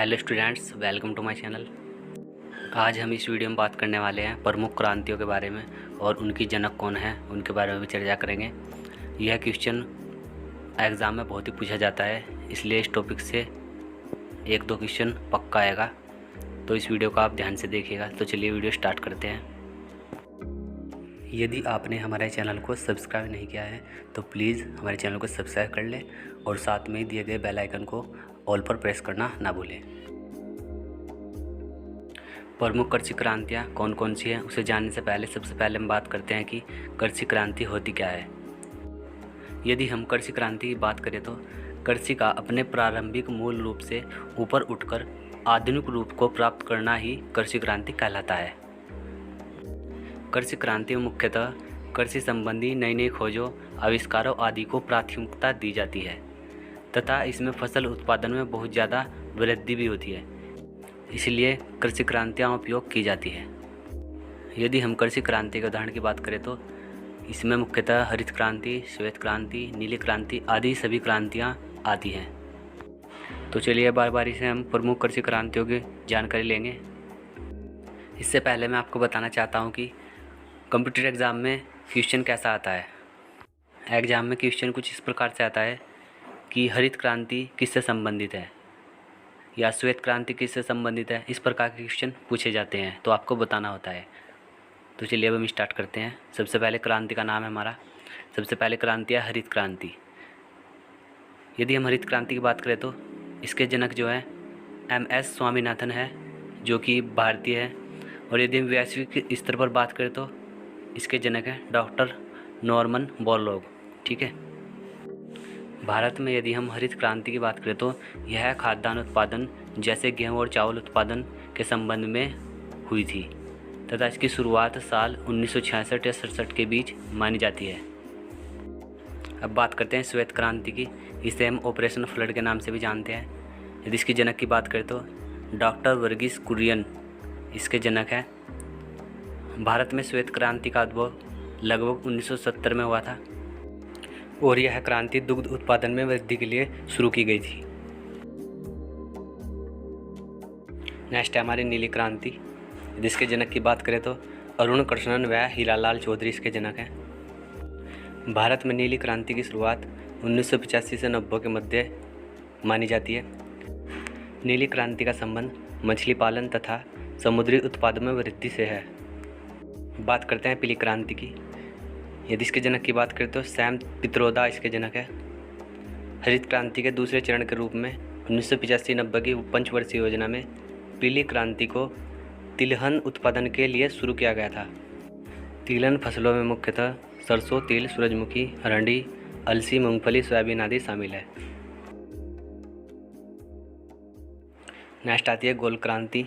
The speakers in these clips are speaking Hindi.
Hello students, welcome to my channel. आज हम इस वीडियो में बात करने वाले हैं प्रमुख क्रांतियों के बारे में और उनकी जनक कौन है उनके बारे में भी चर्चा करेंगे। यह क्वेश्चन एग्ज़ाम में बहुत ही पूछा जाता है, इसलिए इस टॉपिक से एक दो क्वेश्चन पक्का आएगा, तो इस वीडियो को आप ध्यान से देखिएगा। तो चलिए वीडियो स्टार्ट करते हैं। यदि आपने हमारे चैनल को सब्सक्राइब नहीं किया है तो प्लीज़ हमारे चैनल को सब्सक्राइब कर लें और साथ में दिए गए बेल आइकन को ऑल पर प्रेस करना ना भूलें। प्रमुख कृषि क्रांतियाँ कौन कौन सी हैं उसे जानने से पहले सबसे पहले हम बात करते हैं कि कृषि क्रांति होती क्या है। यदि हम कृषि क्रांति की बात करें तो कृषि का अपने प्रारंभिक मूल रूप से ऊपर उठकर आधुनिक रूप को प्राप्त करना ही कृषि क्रांति कहलाता है। कृषि क्रांति में मुख्यतः कृषि संबंधी नई नई खोजों, आविष्कारों आदि को प्राथमिकता दी जाती है तथा इसमें फसल उत्पादन में बहुत ज़्यादा वृद्धि भी होती है, इसलिए कृषि क्रांतियाँ उपयोग की जाती है। यदि हम कृषि क्रांति के उदाहरण की बात करें तो इसमें मुख्यतः हरित क्रांति, श्वेत क्रांति, नीली क्रांति आदि सभी क्रांतियाँ आती हैं। तो चलिए बारी बारी से हम प्रमुख कृषि क्रांतियों की जानकारी लेंगे। इससे पहले मैं आपको बताना चाहता हूँ कि कंप्यूटर एग्ज़ाम में क्वेश्चन कैसा आता है। एग्ज़ाम में क्वेश्चन कुछ इस प्रकार से आता है कि हरित क्रांति किससे संबंधित है या श्वेत क्रांति किससे संबंधित है। इस प्रकार के क्वेश्चन पूछे जाते हैं, तो आपको बताना होता है। तो चलिए अब हम स्टार्ट करते हैं। सबसे पहले क्रांति का नाम है हमारा, सबसे पहले क्रांति है हरित क्रांति। यदि हम हरित क्रांति की बात करें तो इसके जनक जो है MS स्वामीनाथन है, जो कि भारतीय है। और यदि हम वैश्विक स्तर पर बात करें तो इसके जनक हैं डॉक्टर नॉर्मन बोरलॉग। ठीक है। भारत में यदि हम हरित क्रांति की बात करें तो यह खाद्यान्न उत्पादन जैसे गेहूं और चावल उत्पादन के संबंध में हुई थी तथा इसकी शुरुआत साल 1966 या 67 के बीच मानी जाती है। अब बात करते हैं श्वेत क्रांति की। इसे हम ऑपरेशन फ्लड के नाम से भी जानते हैं। यदि इसकी जनक की बात करें तो डॉक्टर वर्गीस कुरियन इसके जनक हैं। भारत में श्वेत क्रांति का उद्भव लगभग 1970 में हुआ था और यह क्रांति दुग्ध उत्पादन में वृद्धि के लिए शुरू की गई थी। नेक्स्ट है हमारी नीली क्रांति, जिसके जनक की बात करें तो अरुण कृष्णन व हीरालाल चौधरी इसके जनक हैं। भारत में नीली क्रांति की शुरुआत 1985 से 90 के मध्य मानी जाती है। नीली क्रांति का संबंध मछली पालन तथा समुद्री उत्पादन में वृद्धि से है। बात करते हैं पीली क्रांति की। यदि इसके जनक की बात करें तो सैम पित्रोदा इसके जनक है। हरित क्रांति के दूसरे चरण के रूप में 1985-90 की पंचवर्षीय योजना में पीली क्रांति को तिलहन उत्पादन के लिए शुरू किया गया था। तिलहन फसलों में मुख्यतः सरसों, तिल, सूरजमुखी, अरंडी, अलसी, मूंगफली, सोयाबीन आदि शामिल है। नेक्स्ट आती है गोल क्रांति।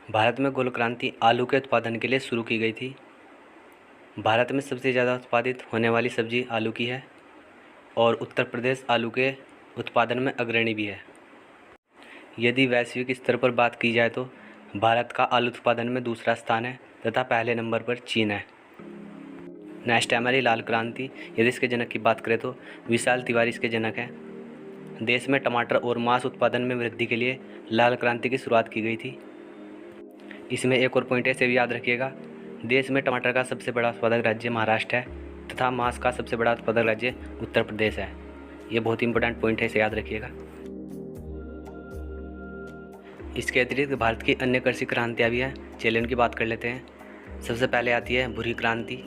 भारत में गोल क्रांति आलू के उत्पादन के लिए शुरू की गई थी। भारत में सबसे ज़्यादा उत्पादित होने वाली सब्जी आलू की है और उत्तर प्रदेश आलू के उत्पादन में अग्रणी भी है। यदि वैश्विक स्तर पर बात की जाए तो भारत का आलू उत्पादन में दूसरा स्थान है तथा पहले नंबर पर चीन है। नेक्स्ट है हमारी लाल क्रांति। यदि इसके जनक की बात करें तो विशाल तिवारी इसके जनक हैं। देश में टमाटर और मांस उत्पादन में वृद्धि के लिए लाल क्रांति की शुरुआत की गई थी। इसमें एक और पॉइंट ऐसे भी याद रखिएगा, देश में टमाटर का सबसे बड़ा उत्पादक राज्य महाराष्ट्र है तथा मांस का सबसे बड़ा उत्पादक राज्य उत्तर प्रदेश है। ये बहुत ही इंपॉर्टेंट पॉइंट है, इसे याद रखिएगा। इसके अतिरिक्त भारत की अन्य कृषि क्रांतियाँ भी हैं, चलिए उनकी बात कर लेते हैं। सबसे पहले आती है भूरी क्रांति।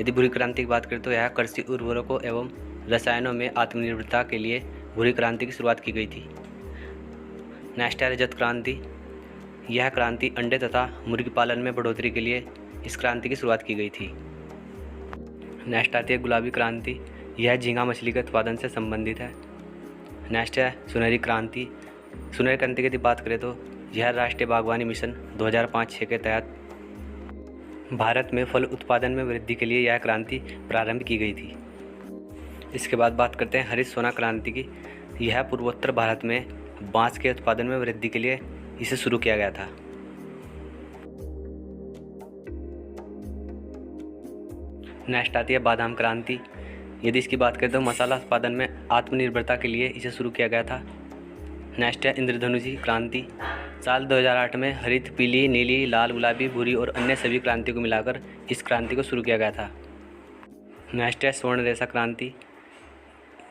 यदि भूरी क्रांति की बात करें तो यह कृषि उर्वरकों एवं रसायनों में आत्मनिर्भरता के लिए भूरी क्रांति की शुरुआत की गई थी। नेक्स्ट है रजत क्रांति। यह क्रांति अंडे तथा मुर्गी पालन में बढ़ोतरी के लिए इस क्रांति की शुरुआत की गई थी। नेक्स्ट आती है गुलाबी क्रांति। यह झींगा मछली के उत्पादन से संबंधित है। नेक्स्ट है सुनहरी क्रांति। सुनहरी क्रांति की बात करें तो यह राष्ट्रीय बागवानी मिशन 2005-06 के तहत भारत में फल उत्पादन में वृद्धि के लिए यह क्रांति प्रारंभ की गई थी। इसके बाद बात करते हैं हरित सोना क्रांति की। यह पूर्वोत्तर भारत में बांस के उत्पादन में वृद्धि के लिए इसे शुरू किया गया था। नेक्स्ट आती है बादाम क्रांति। यदि इसकी बात करें तो मसाला उत्पादन में आत्मनिर्भरता के लिए इसे शुरू किया गया था। नेक्स्ट है इंद्रधनुषी क्रांति। साल 2008 में हरित, पीली, नीली, लाल, गुलाबी, भूरी और अन्य सभी क्रांति को मिलाकर इस क्रांति को शुरू किया गया था। नेक्स्ट है स्वर्ण रेशा क्रांति।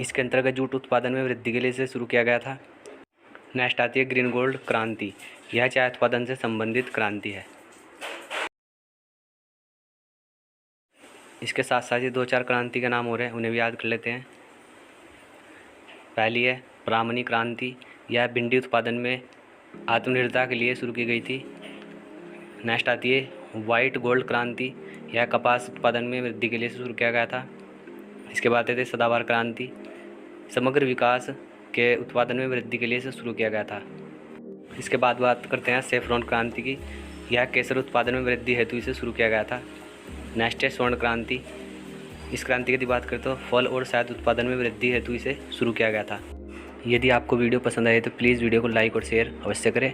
इसके अंतर्गत जूट उत्पादन में वृद्धि के लिए इसे शुरू किया गया था। नेक्स्ट आती है ग्रीन गोल्ड क्रांति। यह चाय उत्पादन से संबंधित क्रांति है। इसके साथ साथ ही 2-4 क्रांति के नाम हो रहे हैं, उन्हें भी याद कर लेते हैं। पहली है ब्राह्मणी क्रांति। यह भिंडी उत्पादन में आत्मनिर्भरता के लिए शुरू की गई थी। नेक्स्ट आती है वाइट गोल्ड क्रांति। यह कपास उत्पादन में वृद्धि के लिए शुरू किया गया था। इसके बाद आते थे सदाबहार क्रांति। समग्र विकास के उत्पादन में वृद्धि के लिए इसे शुरू किया गया था। इसके बाद बात करते हैं सेफ्रॉन क्रांति की। यह केसर उत्पादन में वृद्धि हेतु इसे शुरू किया गया था। नेक्स्ट है स्वर्ण क्रांति। इस क्रांति की बात करें तो फल और शहद उत्पादन में वृद्धि हेतु इसे शुरू किया गया था। यदि आपको वीडियो पसंद आए तो प्लीज़ वीडियो को लाइक और शेयर अवश्य करें,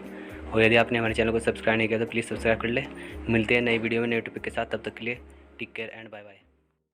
और यदि आपने हमारे चैनल को सब्सक्राइब नहीं किया तो प्लीज़ सब्सक्राइब कर ले। मिलते हैं नई वीडियो में नए टॉपिक के साथ। तब तक के लिए take care and bye bye.